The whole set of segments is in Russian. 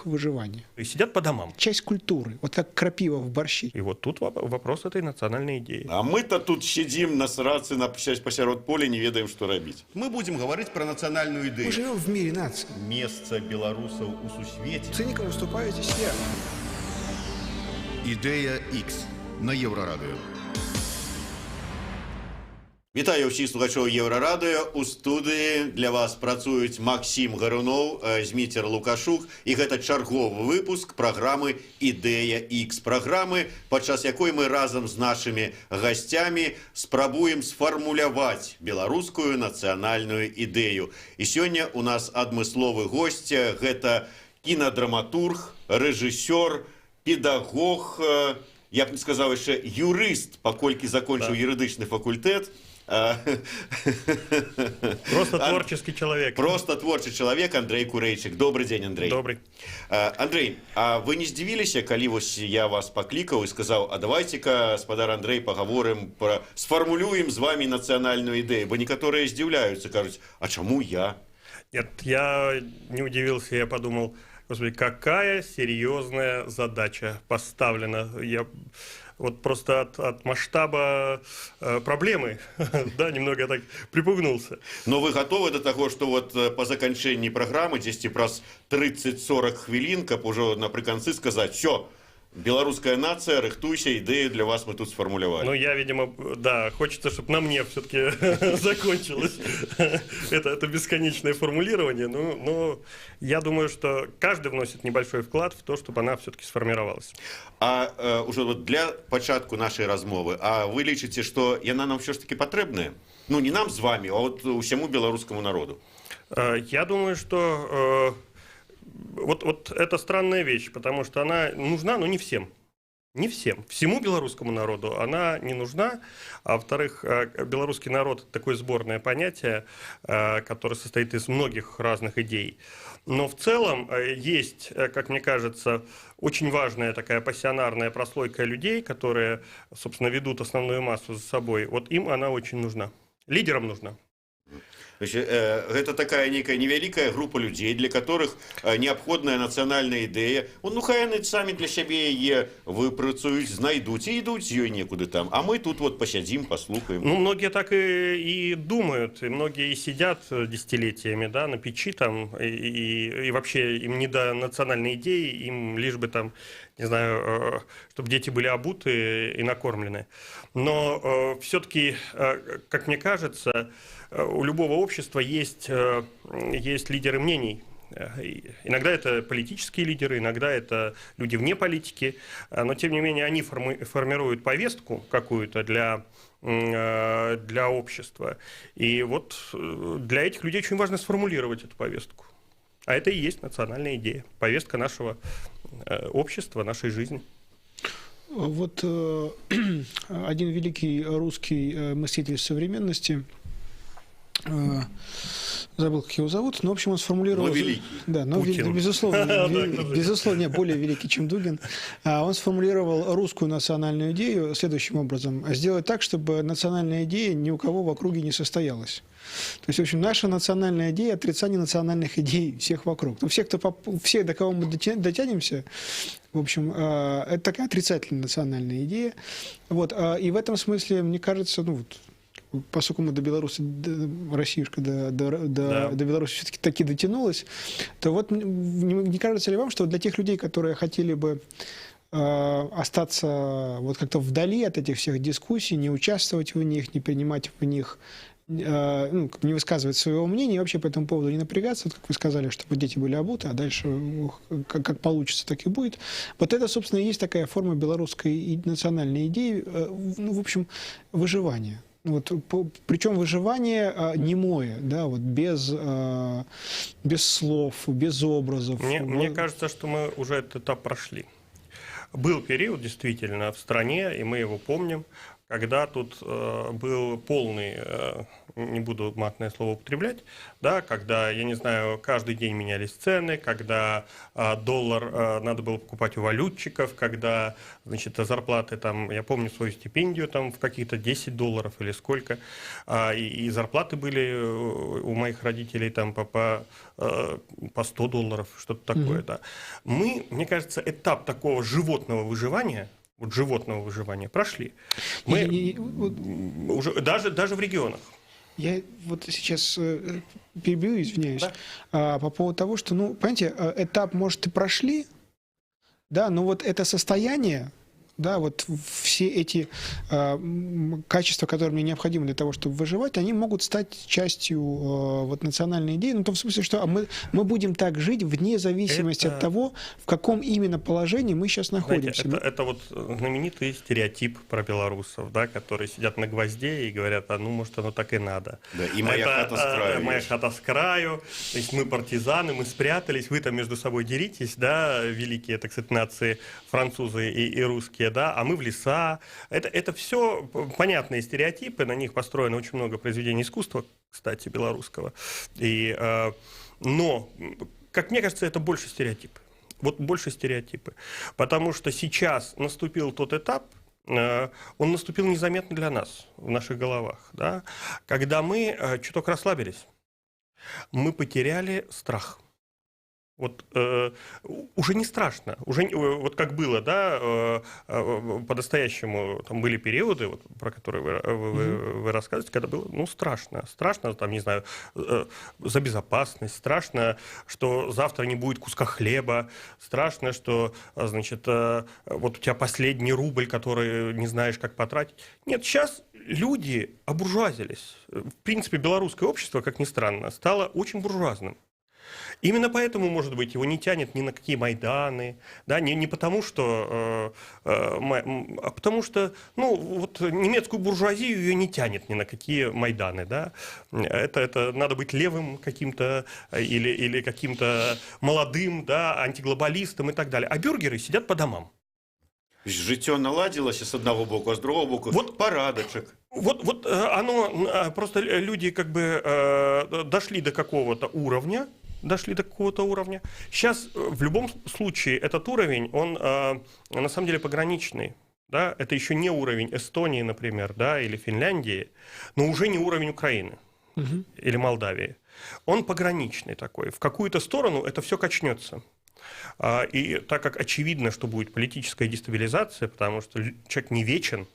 верх выживания. И сидят по домам. Часть культуры, вот как крапива в борщи. И вот тут вопрос этой национальной идеи. А мы-то тут сидим на срацы, на посярод поля, не ведаем, что робить. Мы будем говорить про национальную Мы идею. живем в мире наций. Место белорусов у сусвете. Циником выступаю здесь я. Ідея X на Єврорадіо. Вітаю всіх слухачів Єврорадіо. У студії для вас працюють Максим Гарунов, Змітер Лукашук. І це черговий випуск програми «Ідея X». Програми, підчас якої ми разом з нашими гостями спробуємо сформулювати білоруську національну ідею. І сьогодні у нас адмисловий гость – це кінодраматург, режисер, педагог, я б сказав ще юрист, покольки закончив юридичний факультет. Просто творческий человек. Просто творчий человек Андрей Курейчик. Добрый день, Андрей. Добрый. Андрей, а вы не здивились, коли вось я вас покликал и сказал, а давайте-ка, господар Андрей, поговорим, сформулюем с вами национальную идею. Бо некоторые здивляются, кажут, а чему я? Нет, я не удивился, я подумал, господи, какая серьезная задача поставлена. Я вот просто от масштаба проблемы, да, немного так припугнулся. Но вы готовы до того, что вот по заканчэнні программы, дзесьці праз 30-40 хвілін, каб ужо напрыканцы сказать, все, белорусская нация, рыхтуйся, идею для вас мы тут сформулировали. Ну, я, видимо, да, хочется, чтобы на мне все-таки закончилось это бесконечное формулирование, но я думаю, что каждый вносит небольшой вклад в то, чтобы она все-таки сформировалась. А уже вот для початку нашей размовы, а вы лічыце, что яна нам все ж таки потребная? Ну, не нам с вами, а вот усяму белорусскому народу. Я думаю, что вот это странная вещь, потому что она нужна, но не всем. Не всем. Всему белорусскому народу она не нужна. А во-вторых, белорусский народ – такое сборное понятие, которое состоит из многих разных идей. Но в целом есть, как мне кажется, очень важная такая пассионарная прослойка людей, которые, собственно, ведут основную массу за собой. Вот им она очень нужна. Лидерам нужна. Это такая некая невялікая група людей, для которых неабходная нацыянальная ідэя. Ну, хай яны самі для сябе яе выпрацуюць, знайдуць і ідуць з ёй некуды там. А мы тут вот посядзім, послухаем. Ну, многие так и думают, и многие и сидят десятилетиями, да, на печи там, и вообще им не до национальной идеи, им лишь бы там, не знаю, чтобы дети были обуты и накормлены. Но все-таки, как мне кажется, у любого общества есть лидеры мнений. Иногда это политические лидеры, иногда это люди вне политики, но тем не менее они формируют повестку какую-то для общества. И вот для этих людей очень важно сформулировать эту повестку. А это и есть национальная идея, повестка нашего общества, нашей жизни. Вот один великий русский мыслитель современности, забыл, как его зовут, но, в общем, он сформулировал... Но великий. Да, но, безусловно, более великий, чем Дугин. Он сформулировал русскую национальную идею следующим образом. Сделать так, чтобы национальная идея ни у кого в округе не состоялась. То есть, в общем, наша национальная идея – отрицание национальных идей всех вокруг. Ну, все, до кого мы дотянемся, в общем, это такая отрицательная национальная идея. Вот, и в этом смысле, мне кажется, ну, вот, поскольку мы до Беларуси, Россиюшка до Беларуси все-таки таки дотянулась, то вот не кажется ли вам, что для тех людей, которые хотели бы остаться вот как-то вдали от этих всех дискуссий, не участвовать в них, не принимать в них, ну, не высказывать своего мнения, и вообще по этому поводу не напрягаться, вот как вы сказали, чтобы дети были обуты, а дальше как получится, так и будет. Вот это, собственно, и есть такая форма белорусской и национальной идеи, ну, в общем, выживания. Вот, причем выживание немое, да, вот без слов, без образов. Мне кажется, что мы уже этот этап прошли. Был период, действительно, в стране, и мы его помним, когда тут был полный, не буду матное слово употреблять, да, когда, я не знаю, каждый день менялись цены, когда доллар надо было покупать у валютчиков, когда, значит, зарплаты там, я помню свою стипендию там в каких-то $10 или сколько, и зарплаты были у моих родителей там по $100, что-то такое, да. Мне кажется, этап такого животного выживания, вот животного выживания прошли. Мы уже даже в регионах. Я вот сейчас перебью, извиняюсь, по поводу того, что, ну, понимаете, этап, может, и прошли, да, но вот это состояние, да, вот все эти качества, которые мне необходимы для того, чтобы выживать, они могут стать частью вот национальной идеи, ну, в том смысле, что мы будем так жить вне зависимости от того, в каком именно положении мы сейчас находимся. Знаете, это вот знаменитый стереотип про белорусов, да, которые сидят на гвозде и говорят, ну, может, оно так и надо. Да, и моя хата с краю. Моя хата с краю, то есть мы партизаны, мы спрятались, вы там между собой деритесь, да, великие, так сказать, нации, французы и русские, да, а мы в леса. Это все понятные стереотипы, на них построено очень много произведений искусства, кстати, белорусского. Но, как мне кажется, это больше стереотипы. Вот больше стереотипы. Потому что сейчас наступил тот этап, он наступил незаметно для нас, в наших головах, да, когда мы чуток расслабились, мы потеряли страх. Вот уже не страшно, уже вот как было, да, по-настоящему там были периоды, вот, про которые вы рассказываете, когда было, ну, страшно, там, не знаю, за безопасность, страшно, что завтра не будет куска хлеба, страшно, что, значит, вот у тебя последний рубль, который не знаешь, как потратить. Нет, сейчас люди обуржуазились. В принципе, белорусское общество, как ни странно, стало очень буржуазным. Именно поэтому, может быть, его не тянет ни на какие Майданы, да, не потому, что, а потому что, ну, вот немецкую буржуазию ее не тянет ни на какие Майданы, да. Это надо быть левым каким-то или каким-то молодым, да, антиглобалистом и так далее. А бюргеры сидят по домам. Жыццё наладзілася с одного боку, а с другого боку вот, парадочек. Вот оно, просто люди как бы дошли до какого-то уровня, Сейчас в любом случае этот уровень, он на самом деле пограничный. Да? Это еще не уровень Эстонии, например, да, или Финляндии, но уже не уровень Украины или Молдавии. Он пограничный такой. В какую-то сторону это все качнется. И так как очевидно, что будет политическая дестабилизация, потому что человек не вечен,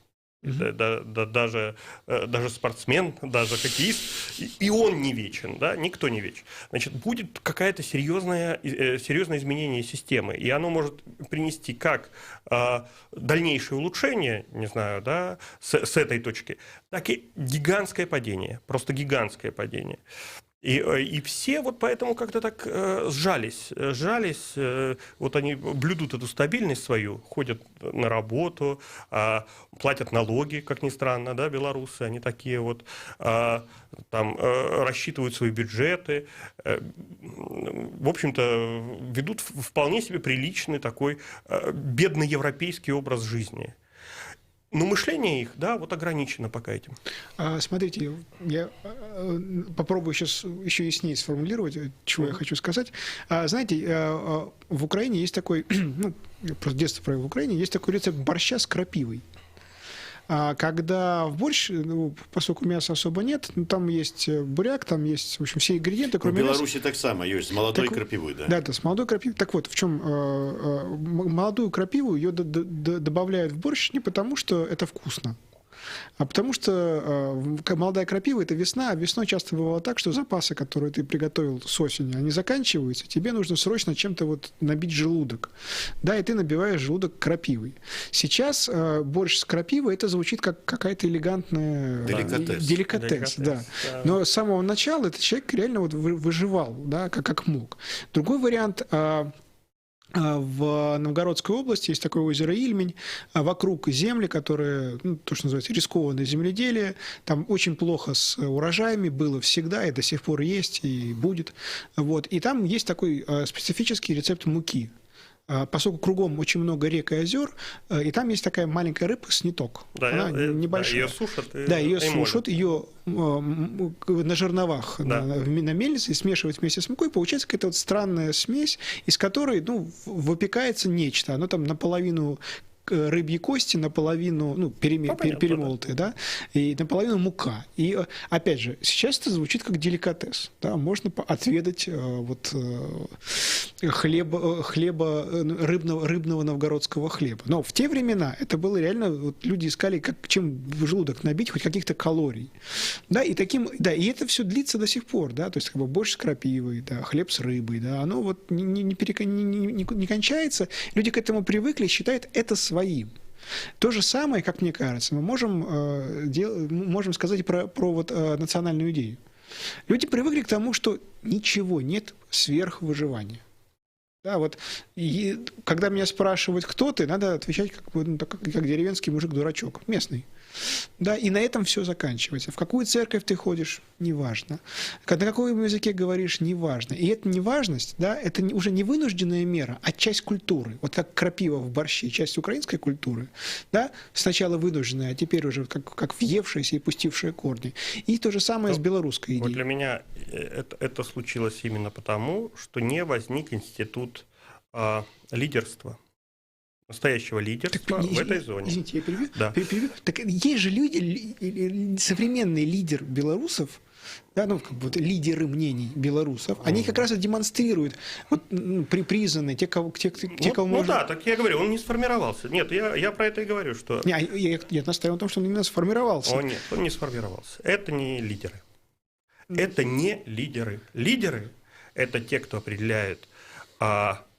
даже спортсмен, даже хоккеист, и он не вечен, да, никто не вечен. Значит, будет какое-то серьезное изменение системы, и оно может принести как дальнейшее улучшение, не знаю, да, с этой точки, так и гигантское падение, просто гигантское падение. И все вот поэтому как-то так сжались, вот они блюдут эту стабильность свою, ходят на работу, платят налоги, как ни странно, да, белорусы, они такие вот, там, рассчитывают свои бюджеты, в общем-то, ведут вполне себе приличный такой бедноевропейский образ жизни. Но мышление их, да, вот ограничено пока этим. Смотрите, я попробую сейчас еще яснее сформулировать, чего я хочу сказать. Знаете, в Украине есть такой, ну, я просто детство провел в Украине, есть такой рецепт борща с крапивой. Когда в борщ, ну, поскольку мяса особо нет, ну, там есть буряк, там есть, в общем, все ингредиенты, кроме мяса. В Беларуси так само есть, с молодой крапивой, да? Да, с молодой крапивой. Так вот, в чем молодую крапиву ее добавляют в борщ не потому, что это вкусно, а потому что молодая крапива – это весна, а весной часто бывало так, что запасы, которые ты приготовил с осени, они заканчиваются, тебе нужно срочно чем-то вот набить желудок. Да, и ты набиваешь желудок крапивой. Сейчас борщ с крапивой – это звучит как какая-то элегантная… Деликатес, да. Но с самого начала этот человек реально вот выживал, да, как мог. Другой вариант – в Новгородской области есть такое озеро Ильмень, вокруг земли, которые, ну, то, что называется, рискованное земледелие, там очень плохо с урожаями, было всегда, и до сих пор есть, и будет. Вот. И там есть такой специфический рецепт муки. поскольку кругом очень много рек и озер, и там есть такая маленькая рыба, сниток. Да, Она небольшая. Да, ее сушат. Да, ее и молят. сушат, ее на жерновах Да. на мельнице и смешивать вместе с мукой, получается какая-то вот странная смесь, из которой, ну, выпекается нечто. Оно там наполовину рыбьи кости, наполовину, ну, понятно, перемолотые, да, и наполовину мука. И, опять же, сейчас это звучит как деликатес, да, можно отведать вот хлеба, рыбного новгородского хлеба. Но в те времена это было реально, вот люди искали, чем желудок набить, хоть каких-то калорий. Да, и это все длится до сих пор, да, то есть как бы борщ с крапивой, да, хлеб с рыбой, да, оно вот не кончается, люди к этому привыкли, считают это своим. То же самое, как мне кажется, мы можем сказать про вот, национальную идею. Люди привыкли к тому, что ничего нет сверх выживания. Да, вот, и когда меня спрашивают, кто ты, надо отвечать как деревенский мужик-дурачок, местный. Да, и на этом все заканчивается. В какую церковь ты ходишь, неважно. На каком языке говоришь, неважно. И эта неважность, да, это уже не вынужденная мера, а часть культуры. Вот как крапива в борще, часть украинской культуры, да, сначала вынужденная, а теперь уже как въевшаяся и пустившая корни. И то же самое с белорусской идеей. Вот для меня это случилось именно потому, что не возник институт лидерства. Настоящего лидерства в этой зоне. Извините, я перебью. Да. Перебью. Так есть же люди, современный лидер белорусов, да, ну, как бы лидеры мнений белорусов, они как раз и демонстрируют, вот, признанные, те, кого Ну можно... да, так я говорю, он не сформировался. Нет, я про это и говорю, что... Я настаиваю на том, что он именно сформировался. Нет, он не сформировался. Это не лидеры. Это не лидеры. Лидеры – это те, кто определяет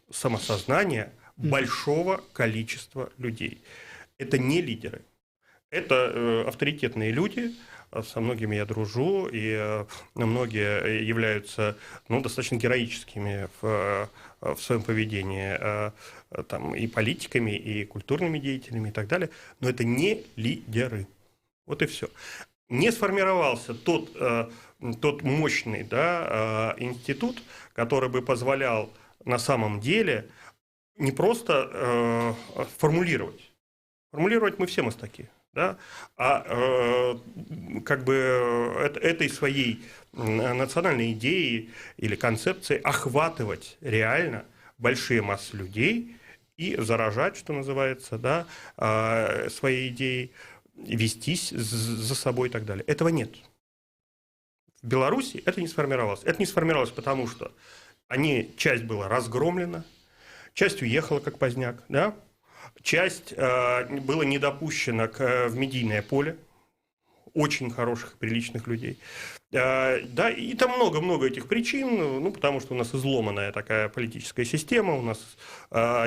самосознание большого количества людей. Это не лидеры. Это авторитетные люди, со многими я дружу, и многие являются достаточно героическими в своем поведении, там, и политиками, и культурными деятелями, и так далее. Но это не лидеры. Вот и все. Не сформировался тот мощный, да, институт, который бы позволял на самом деле не просто формулировать. Формулировать мы все мастаки, да, а как бы этой своей национальной идеей или концепцией охватывать реально большие массы людей и заражать, что называется, да, своей идеей, вестись за собой и так далее. Этого нет. В Беларуси это не сформировалось. Это не сформировалось потому, что часть была разгромлена, часть уехала, как Поздняк, да? Часть была не допущена в медийное поле очень хороших, приличных людей. Да, и там много-много этих причин, потому что у нас изломанная такая политическая система, у нас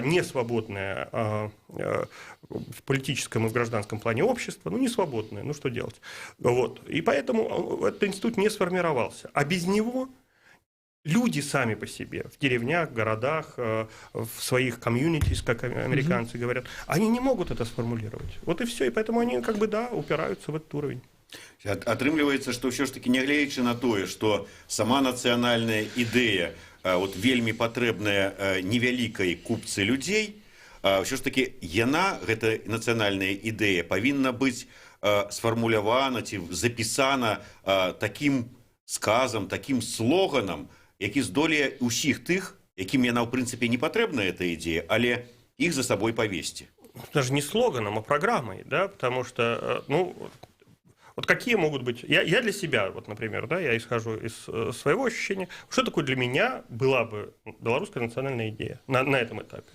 не свободное в политическом и в гражданском плане общество, не свободное, что делать? Вот. И поэтому этот институт не сформировался. А без него люди сами по себе, в деревнях, в городах, в своих комьюнитис, как американцы говорят, они не могут это сформулировать. Вот и все. И поэтому они упираются в этот уровень. Атрымліваецца, што ўсё ж таки, нягледзячы на тое, што сама нацыянальная ідэя вельмі патрэбная невялікай купцы людзей, ўсё ж таки яна, гэта нацыянальная ідэя, павінна быць сфармулявана ці запісана такім сказам, такім слоганам, які здолее ўсіх тых, якім яна ў прынцыпе не патрэбна эта ідея, але іх за сабой павесці. Даже не слоганом, а программой, да, потому что, вот какие могут быть... Я для себя, вот, например, да, я исхожу из своего ощущения, что такое для меня была бы белорусская национальная идея на этом этапе.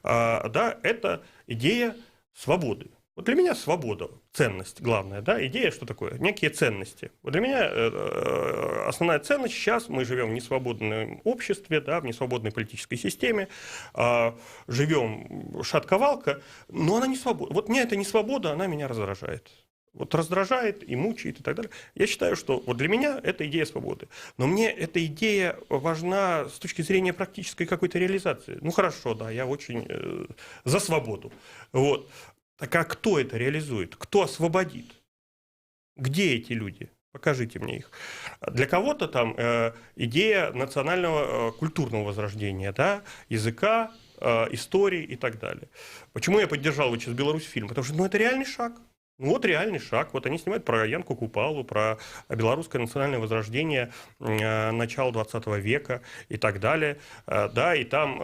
Да, это идея свободы. Вот для меня свобода, ценность главная, да, идея, что такое? Некие ценности. Вот для меня основная ценность сейчас, мы живем в несвободном обществе, да, в несвободной политической системе, живем шатковалка, но она не свобода. Вот мне эта несвобода, она меня раздражает. Вот раздражает и мучает и так далее. Я считаю, что вот для меня это идея свободы. Но мне эта идея важна с точки зрения практической какой-то реализации. Хорошо, да, я очень за свободу. Вот. Так а кто это реализует? Кто освободит? Где эти люди? Покажите мне их. Для кого-то там идея национального культурного возрождения, да, языка, истории и так далее. Почему я поддержал вот сейчас Беларусь-фильм? Потому что, это реальный шаг. Вот реальный шаг. Вот они снимают про Янку Купалу, про белорусское национальное возрождение начала 20 века и так далее. Да, и там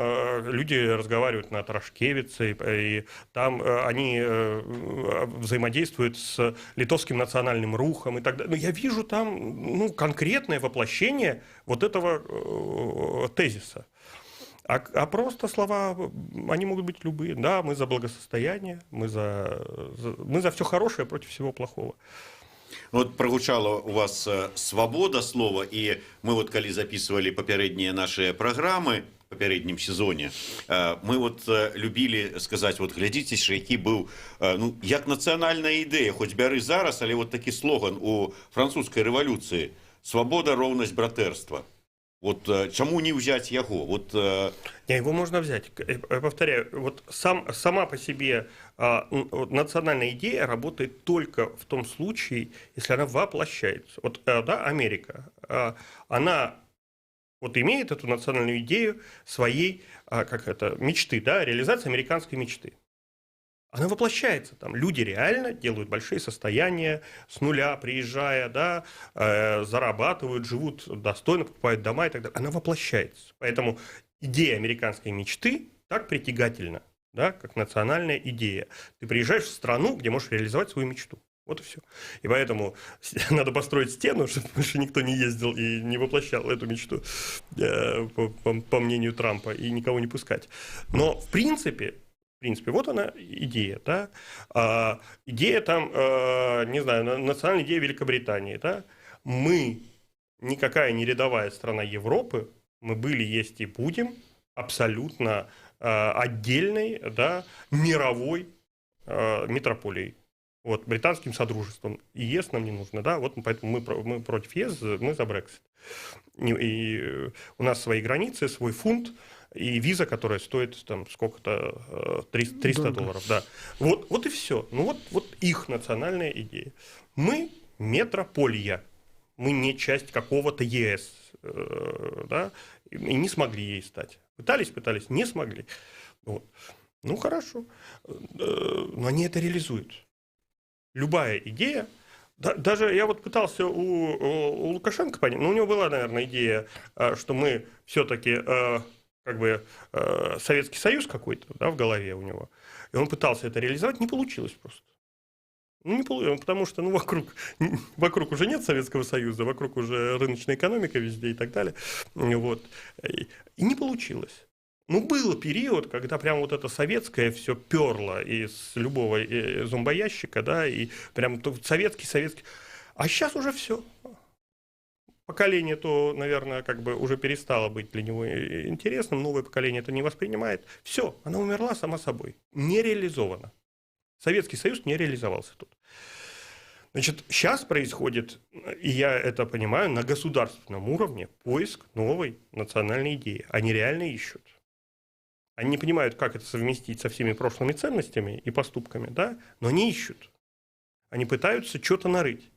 люди разговаривают на Тарашкевице, и там они взаимодействуют с литовским национальным рухом и так далее. Но я вижу там конкретное воплощение вот этого тезиса. А просто слова, они могут быть любые. Да, мы за благосостояние, мы за все хорошее против всего плохого. Вот прогучала у вас свобода слова, и мы вот калі записывали папярэднія наши программы в папярэднім сезоне, мы вот любили сказать, вот глядзіце ж, які быў як нацыянальная ідэя, хоць бяры зараз, але вот такі слоган у французскай рэвалюцыі: свабода, роўнасць, братэрства. Вот чему не взять его? Вот, его можно взять. Я повторяю, вот сама по себе национальная идея работает только в том случае, если она воплощается. Вот, да, Америка, она вот имеет эту национальную идею своей, мечты, да, реализации американской мечты. Она воплощается там. Люди реально делают большие состояния с нуля, приезжая, да, зарабатывают, живут достойно, покупают дома и так далее. Она воплощается. Поэтому идея американской мечты так притягательна, да, как национальная идея. Ты приезжаешь в страну, где можешь реализовать свою мечту. Вот и все. И поэтому надо построить стену, чтобы больше никто не ездил и не воплощал эту мечту, по мнению Трампа, и никого не пускать. Но в принципе, вот она идея, да. Идея там, не знаю, национальная идея Великобритании, да. Мы никакая не рядовая страна Европы, мы были, есть и будем абсолютно отдельной, да, мировой метрополией. Вот, британским содружеством. И ЕС нам не нужно, да, вот поэтому мы против ЕС, мы за Брексит. И у нас свои границы, свой фунт, и виза, которая стоит там сколько-то, $300, да. Вот и все. Вот их национальная идея. Мы метрополия. Мы не часть какого-то ЕС, да, и не смогли ей стать. Пытались, не смогли. Вот. Хорошо. Но они это реализуют. Любая идея, даже я вот пытался у Лукашенко понять, у него была, наверное, идея, что мы все-таки Советский Союз какой-то, да, в голове у него, и он пытался это реализовать, не получилось просто. Не получилось, потому что вокруг уже нет Советского Союза, вокруг уже рыночная экономика везде и так далее, вот, и не получилось. Был период, когда прям вот это советское все перло из любого зомбоящика, да, и прям советский. А сейчас уже все. Поколение то, наверное, уже перестало быть для него интересным, новое поколение это не воспринимает. Все, она умерла сама собой, не реализована. Советский Союз не реализовался тут. Значит, сейчас происходит, и я это понимаю, на государственном уровне поиск новой национальной идеи. Они реально ищут. Они не понимают, как это совместить со всеми прошлыми ценностями и поступками, да, но они ищут. Они пытаются что-то нарыть.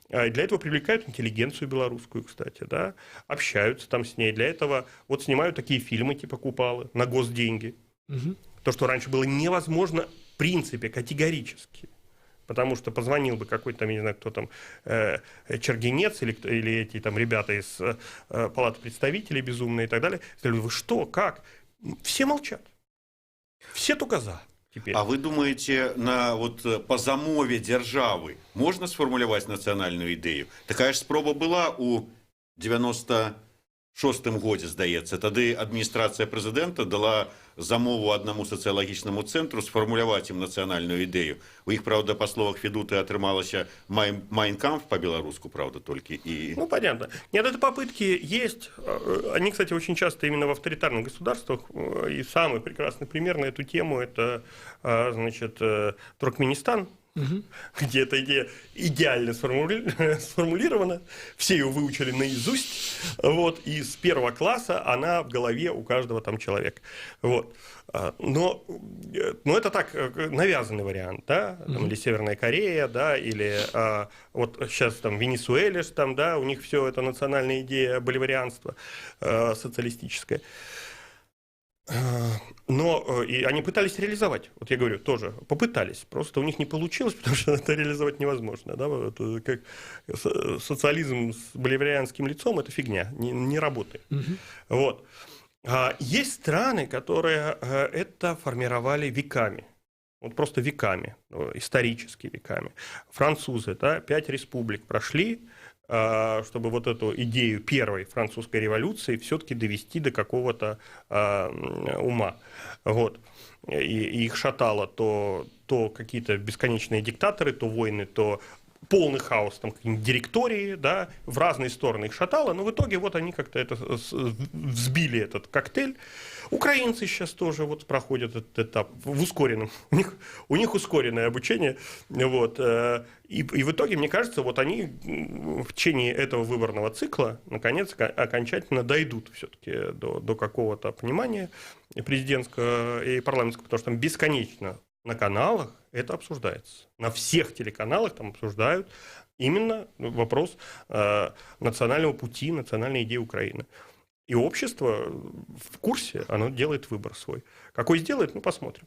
Для этого привлекают интеллигенцию белорусскую, кстати, да, общаются там с ней. Для этого вот снимают такие фильмы типа «Купалы» на госденьги. Угу. То, что раньше было невозможно в принципе категорически. Потому что позвонил бы какой-то, там, я не знаю, кто там, Чергенец или эти там ребята из Палаты представителей безумные и так далее. Сказали, вы что, как? Все молчат. Все только за. Теперь. А вы думаете, по замове державы можно сформулировать национальную идею? Такая же спроба была у 96-м годзе, здаецца. Тады адміністрацыя прэзідэнта дала замову аднаму сацыялагічнаму цэнтру сфармуляваць ім нацыянальную ідэю. У іх, правда, па словах Федуты атрымалася «Майнкамф» по-беларуску, правда, только. И... понятно. Нет, это попытки есть. Они, кстати, очень часто именно в авторитарных государствах. И самый прекрасный пример на эту тему – это, значит, Туркменистан. Угу. Где эта идея идеально сформулирована, все ее выучили наизусть, вот, и с первого класса она в голове у каждого там человека. Вот. Но это так, навязанный вариант, да, там, или Северная Корея, да, или вот сейчас там Венесуэля, там, да, у них все это национальная идея боливарианства социалистическое. Но и они пытались реализовать, вот я говорю, тоже попытались, просто у них не получилось, потому что это реализовать невозможно. Да? Вот, как социализм с боливарианским лицом – это фигня, не работает. Вот. Есть страны, которые это формировали веками. Вот просто веками, исторически веками. Французы, да, 5 республик прошли, чтобы вот эту идею первой французской революции все-таки довести до какого-то ума. Вот. И их шатало то какие-то бесконечные диктаторы, то войны, то полный хаос, там какие-нибудь директории, да, в разные стороны их шатало, но в итоге вот они как-то это взбили этот коктейль. Украинцы сейчас тоже вот проходят этот этап в ускоренном, у них ускоренное обучение, вот, и в итоге, мне кажется, вот они в течение этого выборного цикла наконец окончательно дойдут все-таки до какого-то понимания президентского и парламентского, потому что там бесконечно на каналах это обсуждается. На всех телеканалах там обсуждают именно вопрос национального пути, национальной идеи Украины. И общество в курсе, оно делает выбор свой. Какой сделает, ну, посмотрим.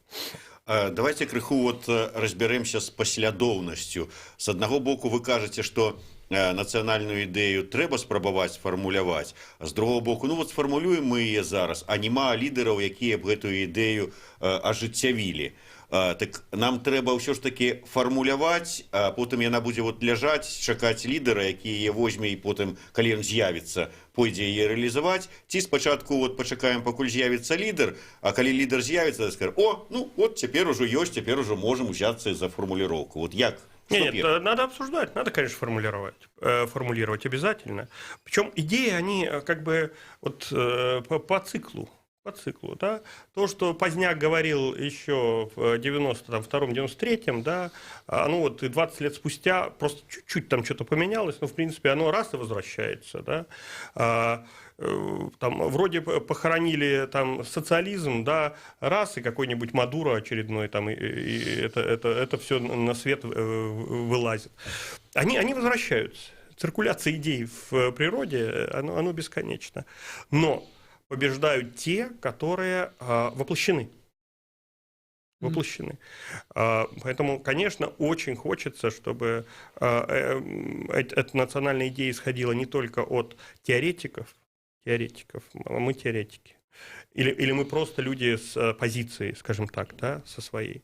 Давайте крыху вот разберемся с паслядоўнасцю. С аднаго боку вы кажаце, што нацыянальную ідэю трэба спрабаваць сфармуляваць, а з другого боку, ну вот сфармулюем мы яе зараз, а няма лідараў, якія б гэтую ідэю ажыццявілі. Так нам трэба ўсё ж таки фармуляваць, а потым яна будзе вот ляжаць, чакаць лідара, які яе возьме, і потым, калі ён з'явіцца, пойдзе яе рэалізаваць, ці спачатку вот пачакаем, пакуль з'явіцца лідар, а калі лідар з'явіцца, скажем, о, ну вот цяпер ужо ёсць, цяпер ужо можам узяцца за формуліроўку. Вот як? Нет, надо обсуждать, надо, конечно, формулировать обязательно. Причем идеи, они как бы вот по циклу. Да? То, что Поздняк говорил еще в 92-м, 93-м, да, ну вот и 20 лет спустя просто чуть-чуть там что-то поменялось, но в принципе оно раз и возвращается, да. Там вроде похоронили там социализм, да, раз и какой-нибудь Мадуро очередной там, и это все на свет вылазит. Они возвращаются. Циркуляция идей в природе, оно бесконечно. Но побеждают те, которые воплощены. Поэтому, конечно, очень хочется, чтобы эта национальная идея исходила не только от теоретиков, мы теоретики, или мы просто люди с позицией, скажем так, да, со своей,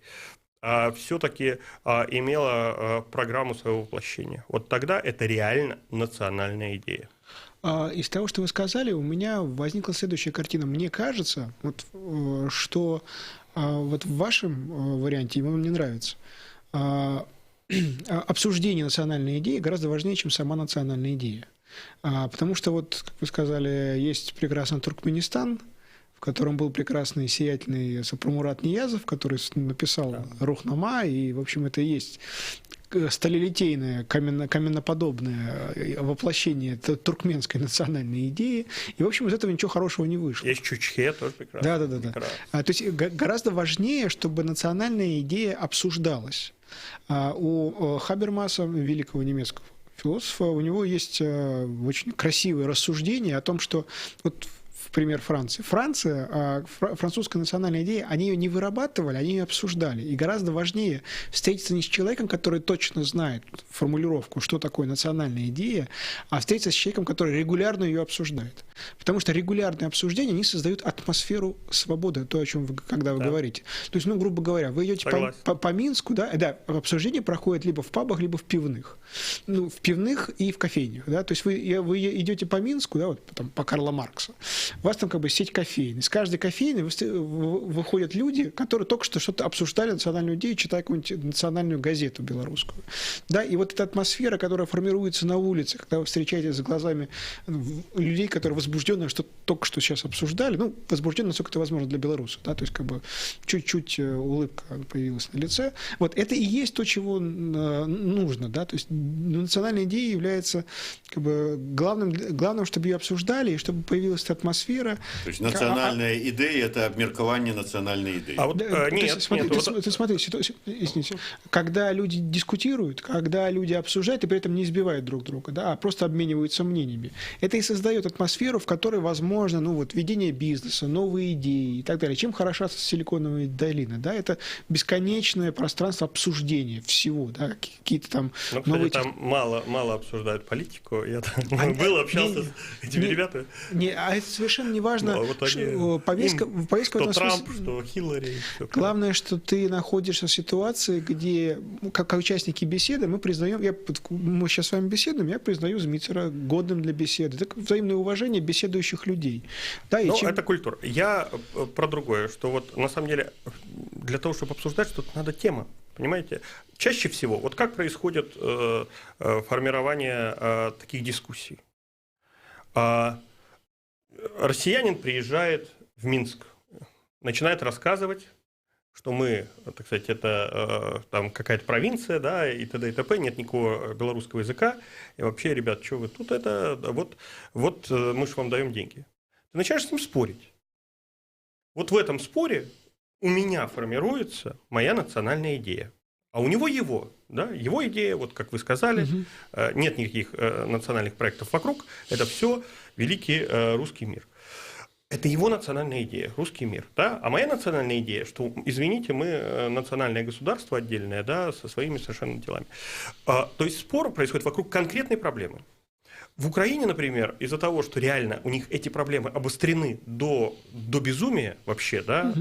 а все-таки имела программу своего воплощения. Вот тогда это реально национальная идея. Из того, что вы сказали, у меня возникла следующая картина. Мне кажется, вот, что вот в вашем варианте, ему мне нравится, обсуждение национальной идеи гораздо важнее, чем сама национальная идея. Потому что, вот, как вы сказали, есть прекрасный Туркменистан, в котором был прекрасный сиятельный Сапармурат Ниязов, который написал Рухнама, и, в общем, это и есть сталелитейное, каменноподобное воплощение туркменской национальной идеи. И, в общем, из этого ничего хорошего не вышло. Есть Чучхе, тоже прекрасно. Да. То есть гораздо важнее, чтобы национальная идея обсуждалась. У Хабермаса, великого немецкого философа, у него есть очень красивое рассуждение о том, что вот пример Франции. Французская национальная идея, они ее не вырабатывали, они ее обсуждали. И гораздо важнее встретиться не с человеком, который точно знает формулировку, что такое национальная идея, а встретиться с человеком, который регулярно ее обсуждает. Потому что регулярные обсуждения, они создают атмосферу свободы, то, о чем вы, когда вы говорите. То есть, ну, грубо говоря, вы идете по Минску, да, обсуждение проходит либо в пабах, либо в пивных. Ну, в пивных и в кофейнях, да, то есть вы идете по Минску, да, вот там, по Карла Маркса, у вас там как бы сеть кофеин. Из каждой кофейны выходят люди, которые только что что-то обсуждали национальную идею, читая какую-нибудь национальную газету белорусскую. Да, и вот эта атмосфера, которая формируется на улице, когда вы встречаетесь с глазами людей, которые возбужденно что только что сейчас обсуждали, ну, возбужденно, насколько это возможно для белорусов, да, то есть как бы чуть-чуть улыбка появилась на лице. Вот это и есть то, чего нужно, да, то есть национальная идея является как бы главным, чтобы ее обсуждали, и чтобы появилась эта атмосфера атмосфера. То есть национальная идея – это обмеркование национальной идеи. А вот Да, нет, смотри, нет, вот- ты смотри, извините, когда люди дискутируют, когда люди обсуждают и при этом не избивают друг друга, да, а просто обмениваются мнениями, это и создает атмосферу, в которой возможно, ну вот, ведение бизнеса, новые идеи и так далее. Чем хороша Силиконовая долина, да, это бесконечное пространство обсуждения всего, да, какие-то там Ну, кстати, новые там мало обсуждают политику. Я там Они- был, общался не- с этими ребятами. а это совершенно не важно. Ну, а вот они- Повестка в Что этом Трамп, смысле- что Хиллари. всё. Главное, что ты находишься в ситуации, где, ну, как участники беседы, мы признаем, мы сейчас с вами беседуем, я признаю Змитера годным для беседы. Это взаимное уважение беседующих людей. Да, и Ну, чем- это культура. Я про другое, что вот на самом деле для того, чтобы обсуждать что-то, надо тема. Понимаете? Чаще всего, вот как происходит формирование таких дискуссий. Россиянин приезжает в Минск, начинает рассказывать, что мы, так сказать, это там какая-то провинция, да, и т.д. и т.п., нет никакого белорусского языка, и вообще, ребят, что вы тут это, вот мы же вам даем деньги. Ты начинаешь с ним спорить. Вот в этом споре у меня формируется моя национальная идея, а у него его, да, его идея, вот как вы сказали, нет никаких национальных проектов вокруг, это все великий русский мир. Это его национальная идея, русский мир, да, а моя национальная идея, что, извините, мы национальное государство отдельное, да, со своими совершенно делами. То есть спор происходит вокруг конкретной проблемы. В Украине, например, из-за того, что реально у них эти проблемы обострены до безумия вообще, да,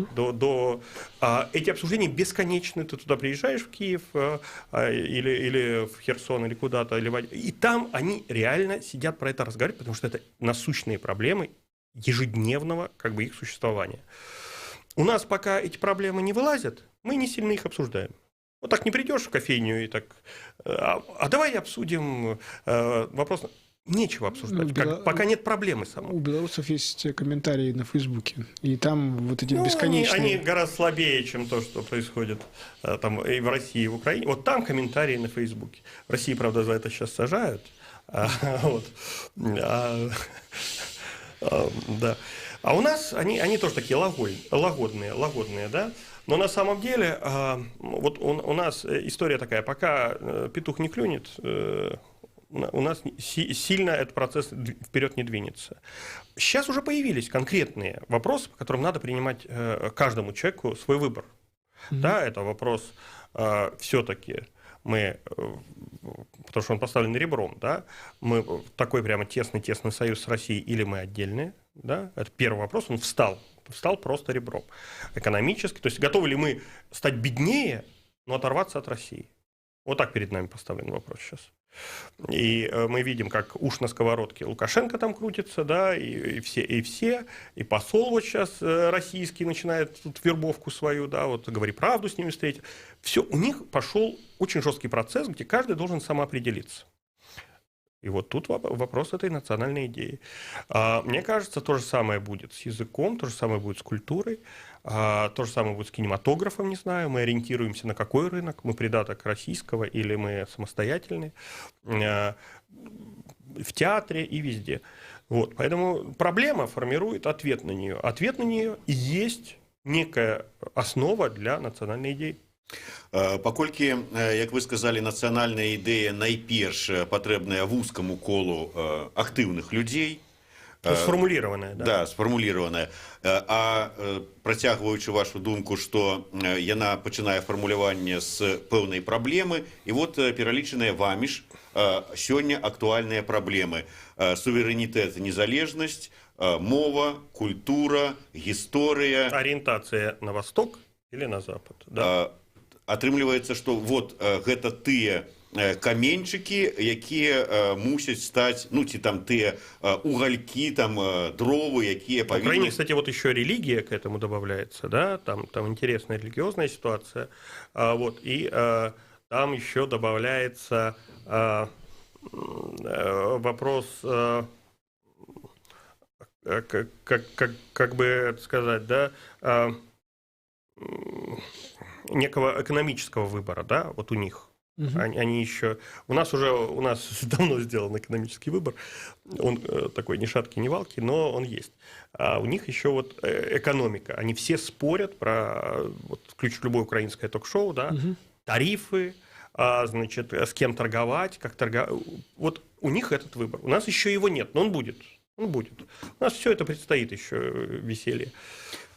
эти обсуждения бесконечны. Ты туда приезжаешь, в Киев или в Херсон, или куда-то, и там они реально сидят про это разговаривать, потому что это насущные проблемы ежедневного как бы их существования. У нас пока эти проблемы не вылазят, мы не сильно их обсуждаем. Вот так не придешь в кофейню и так, а давай обсудим вопрос. Нечего обсуждать, пока нет проблемы самой. У белорусов есть комментарии на Фейсбуке, и там вот эти бесконечные... Они гораздо слабее, чем то, что происходит там и в России, и в Украине. Вот там комментарии на Фейсбуке. В России, правда, за это сейчас сажают. Да. А у нас они тоже такие лагодные, да. Но на самом деле, вот у нас история такая, пока петух не клюнет, у нас сильно этот процесс вперед не двинется. Сейчас уже появились конкретные вопросы, по которым надо принимать каждому человеку свой выбор. Да, это вопрос все-таки мы, потому что он поставлен ребром, да, мы такой прямо тесный союз с Россией или мы отдельные, да, это первый вопрос, он встал просто ребром. Экономически, то есть готовы ли мы стать беднее, но оторваться от России? Вот так перед нами поставлен вопрос сейчас. И мы видим, как уж на сковородке Лукашенко там крутится, да, и посол вот сейчас российский начинает тут вербовку свою, да, вот говори правду с ними встретить. Все, у них пошел очень жесткий процесс, где каждый должен самоопределиться. И вот тут вопрос этой национальной идеи. Мне кажется, то же самое будет с языком, то же самое будет с культурой, то же самое будет с кинематографом, не знаю. Мы ориентируемся на какой рынок, мы придаток российского или мы самостоятельные, в театре и везде. Вот, поэтому проблема формирует ответ на нее. Ответ на нее и есть некая основа для национальной идеи. Паколькі, як вы сказали, нацыянальная ідэя найперш патрэбная вузкаму колу актыўных людзей. Сфармулированная, да. Да, сфармулированная. А працягваючы вашу думку, што яна пачынае фармуляванне з пэўнай праблемы, і вот пералічаныя вамі ж сёння актуальныя праблемы. Суверэнітэт, незалежнасць, мова, культура, гісторыя. Ориентация на восток или на запад, да. Атрымліваецца, што вот гэта тыя каменьчыкі, якія мусяць стаць, ну ці там тыя уголькі, там дровы, якія В Украине, павінны... кстати, вот еще религия к этому добавляется, да, там интересная религиозная ситуация, вот, и там еще добавляется вопрос, как бы это сказать, да, некого экономического выбора, да, вот у них. Они еще... У нас давно сделан экономический выбор. Он такой ни шаткий, ни валкий, но он есть. А у них еще вот экономика. Они все спорят про... Вот, включив любое украинское ток-шоу, да, тарифы, значит, с кем торговать, как торговать. Вот у них этот выбор. У нас еще его нет, но он будет. Он будет. У нас все это предстоит еще веселье.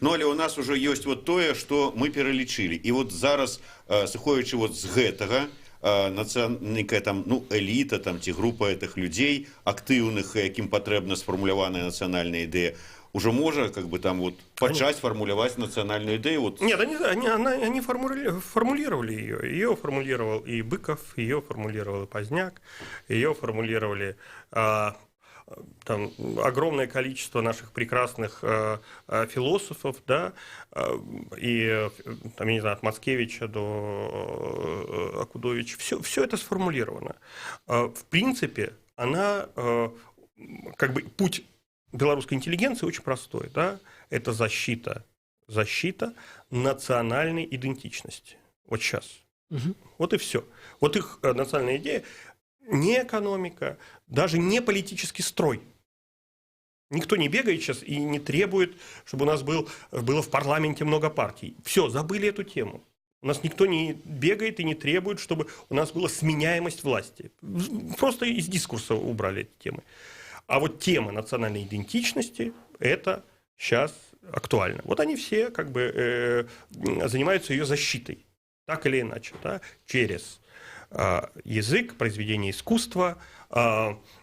Ну, але у нас уже ёсць вот тое, што мы пералічылі. І вот зараз, сыходзячы вот з гэтага, нацыянальная там, ну, эліта там, ці група гэтых людзей, актыўных, якім патрэбна сфармуляваная нацыянальная ідэя, уже можа как бы там вот пачаць фармуляваць нацыянальную ідэю. Вот... Нет, они формулировали ее. Ее формулировал и Быков, ее формулировал и Поздняк, ее формулировали... там огромное количество наших прекрасных философов, да, и там, я не знаю, от Мацкевича до Акудовича, все это сформулировано. В принципе, она, как бы, путь белорусской интеллигенции очень простой, да, это защита национальной идентичности. Вот сейчас. Вот и все. Вот их национальная идея. Не экономика, даже не политический строй. Никто не бегает сейчас и не требует, чтобы у нас было в парламенте много партий. Все, забыли эту тему. У нас никто не бегает и не требует, чтобы у нас была сменяемость власти. Просто из дискурса убрали эти темы. А вот тема национальной идентичности – это сейчас актуально. Вот они все как бы занимаются ее защитой, так или иначе, да, через... язык, произведение искусства,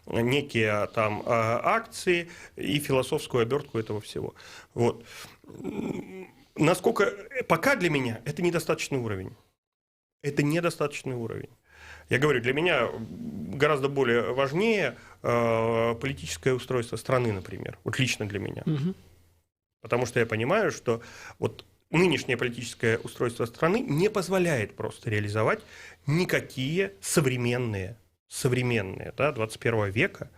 некие там акции и философскую обертку этого всего. Вот. Насколько... Пока для меня это недостаточный уровень. Это недостаточный уровень. Я говорю, для меня гораздо более важнее политическое устройство страны, например. Вот лично для меня. Потому что я понимаю, что вот нынешнее политическое устройство страны не позволяет просто реализовать никакие современные, да, 21 века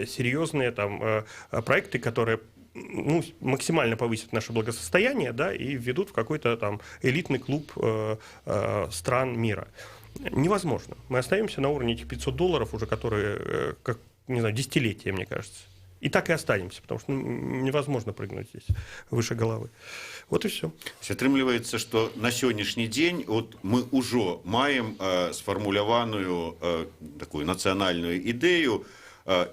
серьезные там проекты, которые, ну, максимально повысят наше благосостояние, да, и введут в какой-то там элитный клуб стран мира. Невозможно. Мы остаемся на уровне этих $500 уже, которые, как, не знаю, десятилетия, мне кажется. И так и останемся, потому что невозможно прыгнуть здесь выше головы. Вот и все. Атрымліваецца, што на сённяшні дзень вот мы ўжо маем сфармуляваную такую нацыянальную ідэю,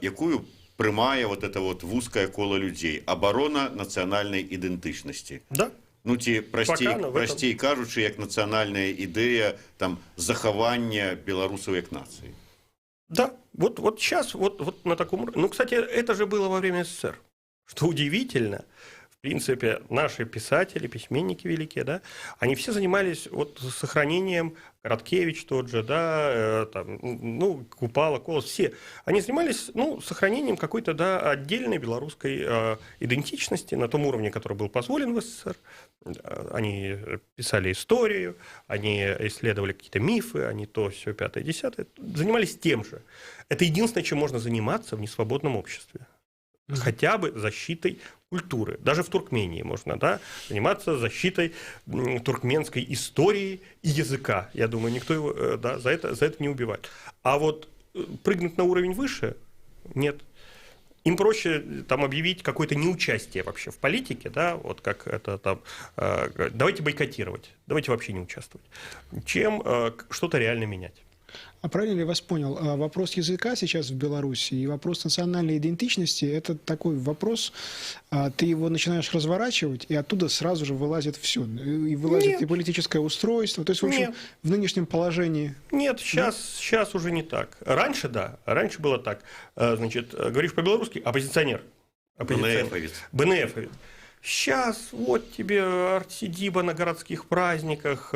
якую прымае вот это вот вузкае кола людзей. Абарона нацыянальнай ідэнтычнасці. Да. Ну, ці прасцей кажучы, як нацыянальная ідэя там захавання беларусаў як нацыі. Да, вот сейчас, вот на таком уровне. Ну, кстати, это же было во время СССР. Что удивительно, в принципе, наши писатели, письменники великие, да, они все занимались вот сохранением, Короткевич тот же, да, там, ну, Купала, Колос, все. Они занимались, ну, сохранением какой-то, да, отдельной белорусской идентичности на том уровне, который был позволен в СССР. Они писали историю, они исследовали какие-то мифы, они то, все, пятое, десятое. Занимались тем же. Это единственное, чем можно заниматься в несвободном обществе. Хотя бы защитой культуры. Даже в Туркмении можно, да, заниматься защитой туркменской истории и языка. Я думаю, никто его, да, за это не убивает. А вот прыгнуть на уровень выше – нет. Им проще там объявить какое-то неучастие вообще в политике, да, вот как это там, давайте бойкотировать, давайте вообще не участвовать, чем что-то реально менять. А правильно ли я вас понял? Вопрос языка сейчас в Беларуси и вопрос национальной идентичности – это такой вопрос, ты его начинаешь разворачивать, и оттуда сразу же вылазит все. И вылазит Нет. и политическое устройство. То есть, в общем, Нет. в нынешнем положении… Нет, сейчас уже не так. Раньше, да, раньше было так. Значит, говоришь по-белорусски – оппозиционер. БНФовец. Сейчас вот тебе арт-сидиба на городских праздниках,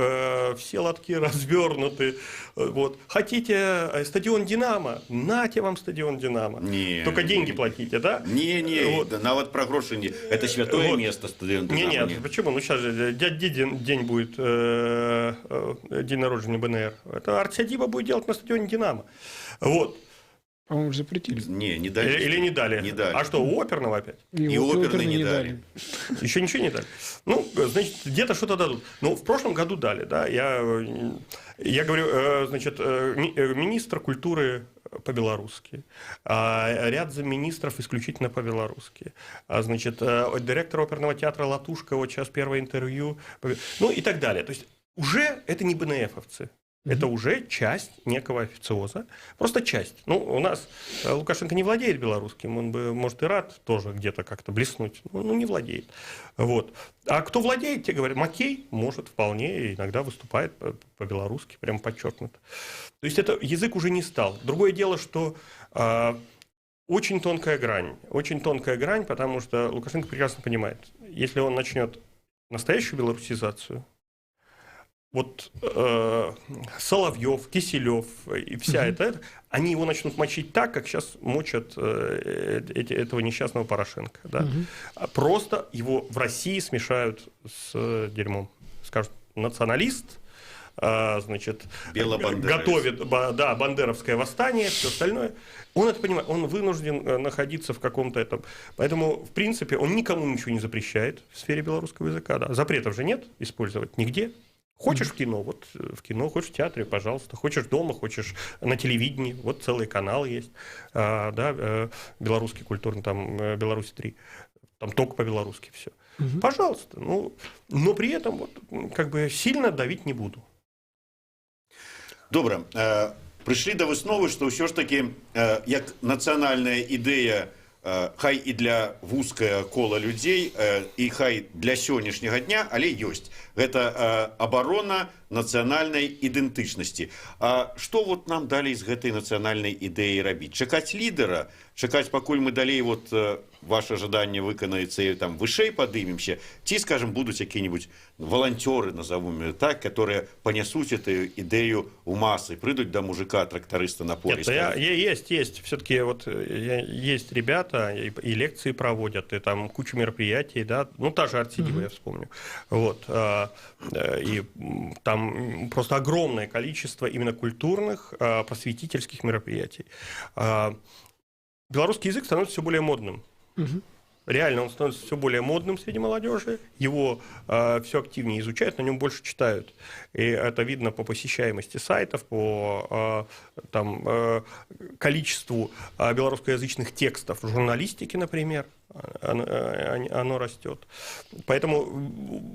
все лотки развернуты. Вот. Хотите стадион «Динамо»? Нате вам стадион «Динамо». Только деньги платите, да? Вот. Нават про гроши не. Это святое вот. Место стадион «Динамо». Нет, почему? Ну сейчас же день будет, день народжения БНР. Это арт-сидиба будет делать на стадионе «Динамо». Вот. По-моему, запретили. Не дали. Или не дали? Не дали. А что, у оперного опять? И вот оперный оперный не дали. Еще ничего не дали. Ну, значит, где-то что-то дадут. Ну, в прошлом году дали, да. Я говорю, значит, министр культуры по-белорусски, ряд замминистров исключительно по-белорусски, значит, директор оперного театра Латушка, вот сейчас первое интервью, ну и так далее. То есть уже это не БНФовцы. Это уже часть некого официоза. Просто часть. Ну, у нас Лукашенко не владеет белорусским. Он бы, может, и рад тоже где-то как-то блеснуть. Ну, не владеет. Вот. А кто владеет, те говорят, Макей может вполне, иногда выступает по-белорусски, прям подчеркнуто. То есть это язык уже не стал. Другое дело, что очень тонкая грань, потому что Лукашенко прекрасно понимает, если он начнет настоящую белорусизацию, вот Соловьев, Киселев и вся это, они его начнут мочить так, как сейчас мочат этого несчастного Порошенко. Да? Просто его в России смешают с дерьмом. Скажут, националист, значит, готовит бандеровское восстание, все остальное. Он это понимает, он вынужден находиться в каком-то этом. Поэтому, в принципе, он никому ничего не запрещает в сфере белорусского языка. Да. Запретов же нет использовать нигде. Хочешь в кино, вот в кино, хочешь в театре, пожалуйста. Хочешь дома, хочешь на телевидении, вот целый канал есть, да, белорусский культурный, там Беларусь 3, там только по-белорусски все. Пожалуйста, ну, но при этом вот, как бы сильно давить не буду. Добре. Прийшли до висновы, що все ж таки, як національна ідея, хай і для вузкого кола людей, і хай для сьогоднішнього дня, але ёсць. Гэта абарона нацыянальнай ідэнтычнасці. А што вот нам далей з гэтай нацыянальнай ідэяй рабіць? Чакаць лідара? Чакаць, пакуль мы далей вот ваше жаданне выканаецца і там вышэй падымемся? Ці, скажем, будуць какие-нибудь волонтеры, назовем так, которые понесут эту идею в массы, придут до мужика-тракториста на поле? Нет, есть. Все-таки вот есть ребята, и лекции проводят, и там куча мероприятий, да, ну, та же Артидива, я вспомню. Вот. И там просто огромное количество именно культурных, просветительских мероприятий. Белорусский язык становится все более модным. Реально, он становится все более модным среди молодежи, его все активнее изучают, на нем больше читают. И это видно по посещаемости сайтов, по количеству белорусскоязычных текстов в журналистике, например, оно растет. Поэтому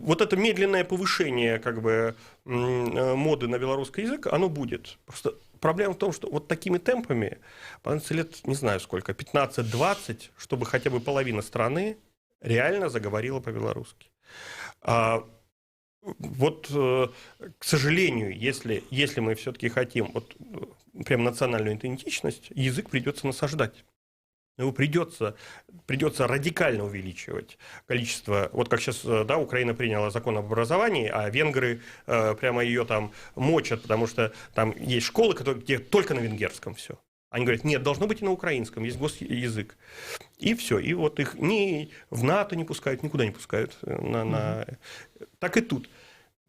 вот это медленное повышение как бы моды на белорусский язык, оно будет. Просто проблема в том, что вот такими темпами, понадобится лет, не знаю сколько, 15-20, чтобы хотя бы половина страны реально заговорила по-белорусски. Вот, к сожалению, если мы все-таки хотим вот, прям национальную идентичность, язык придется насаждать. Его придется радикально увеличивать количество. Вот как сейчас, да, Украина приняла закон об образовании, а венгры прямо ее там мочат, потому что там есть школы, где только на венгерском все. Они говорят, нет, должно быть и на украинском, есть госязык. И все. И вот их ни в НАТО не пускают, никуда не пускают. Так и тут.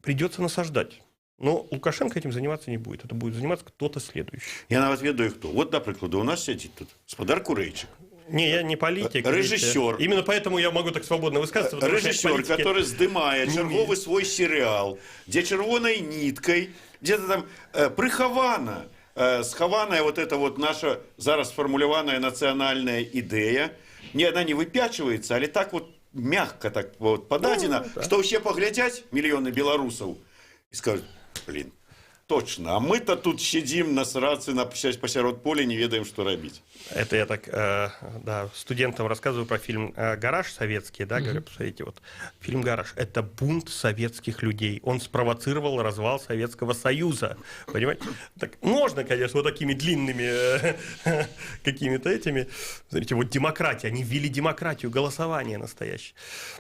Придется насаждать. Но Лукашенко этим заниматься не будет. Это будет заниматься кто-то следующий. Я нават ведаю, кто. Вот, до прикладу, у нас сидит тут Господар Курейчик. Не, я не политик. Режиссер. Именно поэтому я могу так свободно высказываться. Режиссер, который здымае чарговы свой сериал, где червоной ниткой, где-то там прихована, схованная вот эта вот наша зараз сформулированная национальная идея. Она не выпячивается, але так вот мягко так вот подадена, что все поглядят, миллионы белорусов, и скажут, блин, точно, а мы-то тут сидим на срацы посярод поля, не ведаем, что робить. Это я так, да, студентам рассказываю про фильм «Гараж» советский, да, говорю, посмотрите, вот, фильм «Гараж» — это бунт советских людей, он спровоцировал развал Советского Союза, понимаете? Так, можно, конечно, вот такими длинными какими-то этими, смотрите, вот демократия, они ввели демократию, голосование настоящее,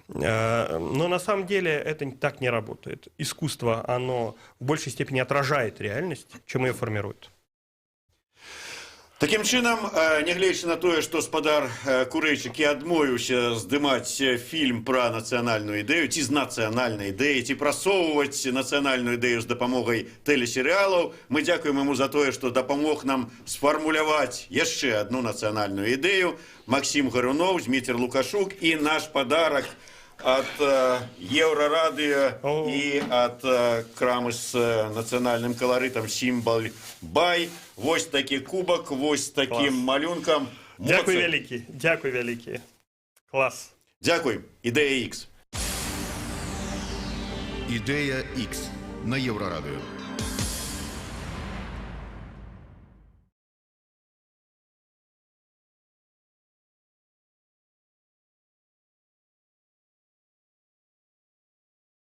но на самом деле это так не работает. Искусство, оно в большей степени отражает реальность, чем ее формирует. Таким чынам, нягледзячы на тое, што спадар Курэйчык і адмовіўся здымаць фільм пра нацыянальную ідэю, ці з нацыянальнай ідэі, ці прасоўваць нацыянальную ідэю з дапамогай тэлесерыялаў, мы дзякуем яму за тое, што дапамог нам сфармуляваць яшчэ адну нацыянальную ідэю. Максім Гаруноў, Зміцер Лукашук і наш падарак ад Еўрарадыё і ад крамы з нацыянальным каларытам «Сімбал Бай». Вось такі кубак, вось такім малюнкам. Дякую вялікі, дякую вялікі. Клас. Дякуй. Ідэя X. Ідея X на Єврорадіо.